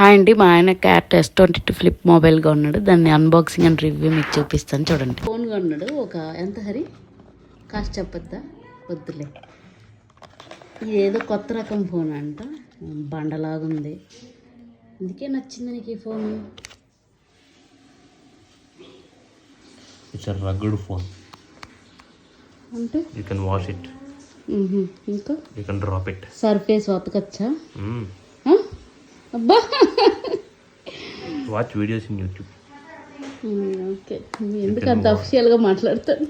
Hi అండి, మా ఆయన క్యాట్ S22 ఫ్లిప్ మొబైల్ కొన్నాడు. దాన్ని అన్బాక్సింగ్ అండ్ రివ్యూ మీకు చూపిస్తాను చూడండి. ఫోన్ కొన్నాడు. ఒక ఎంత హరి కాస్ట్ చెప్పొద్దా? వద్దులే. ఇది ఏదో కొత్త రకం ఫోన్ అంట, బండలాగుంది. అందుకే నచ్చింది నీకు ఈ phone. It's a rugged phone అంటే యూ కెన్ వాష్ ఇట్, ఇంకా you can drop it, surface వతకచ్చా? అబ్బా, watch videos in YouTube. Okay, ఎందుకు అంత అఫిషియల్గా మాట్లాడతాను.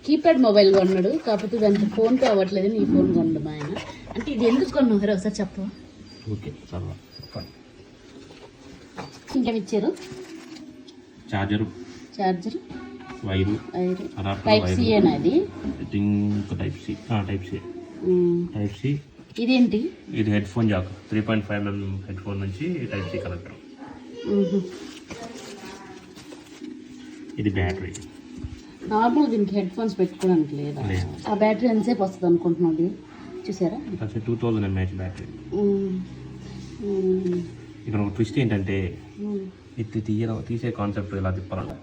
కీప్యాడ్ మొబైల్ కొన్నాడు, కాకపోతే దానికి ఫోన్పే అవ్వట్లేదు. నీ ఫోన్ కొన్నాడు మా ఆయన. అంటే ఇది ఎందుకు కొన్నావు హరి ఒకసారి చెప్పవా? ఓకే చాలా ఇంకేమి ఇచ్చారు? చార్జరు, వైరు, టైప్ సి ఏనా ఇది? Type C. ఇదేంటి? ఇది headphone jack, 3.5mm headphone నుంచి టైప్ సి కనెక్టర్. ఇది బ్యాటరీ. నార్మల్ దీనికి హెడ్ ఫోన్స్ పెట్టుకోవడానికి లేదా? ఆ బ్యాటరీ ఎంతసేపు వస్తుంది అనుకుంటున్నావు? చూసారా, 2000 mAh బ్యాటరీ. ఇక్కడ ఒక ట్విస్ట్ ఏంటంటే ఇది తీసే కాన్సెప్ట్ ఇలా తిప్పాలంట.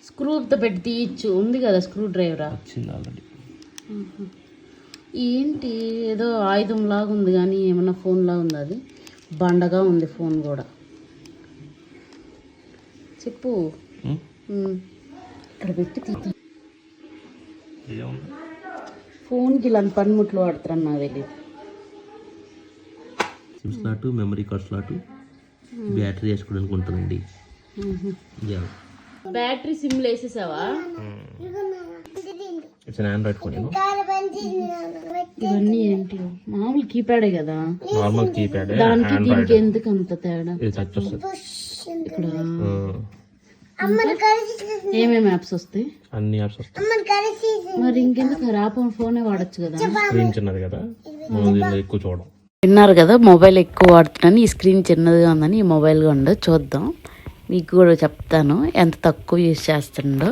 స్క్రూతో పెట్టి తీయచ్చు. ఉంది కదా స్క్రూ డ్రైవరా? వచ్చింది ఆల్రెడీ. ఏంటి ఏదో ఆయుధం లాగా ఉంది, కానీ ఏమన్నా ఫోన్ లాగా ఉంది. అది బండగా ఉంది ఫోన్ కూడా. చెప్పు. ఇక్కడ పెట్టి తీద్దాం. ఫోన్కి ఇలా పనిముట్లు వాడుతారని నాకు తెలియదు. SIM slot, memory card slot, battery వేసుకోవడానికి ఉంటుందండి. బ్యాటరీ సిమ్లు వేసేసావా? It's an Android phone. ఇవన్నీ ఏంటి? మామూలు కీప్యాడే కదా. Normal keypad. దానికి దీనికి ఎందుకు అంత తేడా? ఇది టచ్ వస్తుంది ఇక్కడ. ఏమేమి యాప్స్ వస్తాయి? అన్ని యాప్స్ వస్తాయి. మరి ఇంకెందుకు రాపం ఫోనే వాడచ్చు కదా. స్క్రీన్ చిన్నది కదా, ఎక్కువ చూడడం. విన్నారు కదా, మొబైల్ ఎక్కువ వాడుతున్నాను. ఈ స్క్రీన్ చిన్నదిగా ఉందని ఈ మొబైల్ కొండ చూద్దాం. మీకు కూడా చెప్తాను ఎంత తక్కువ యూజ్ చేస్తుండో.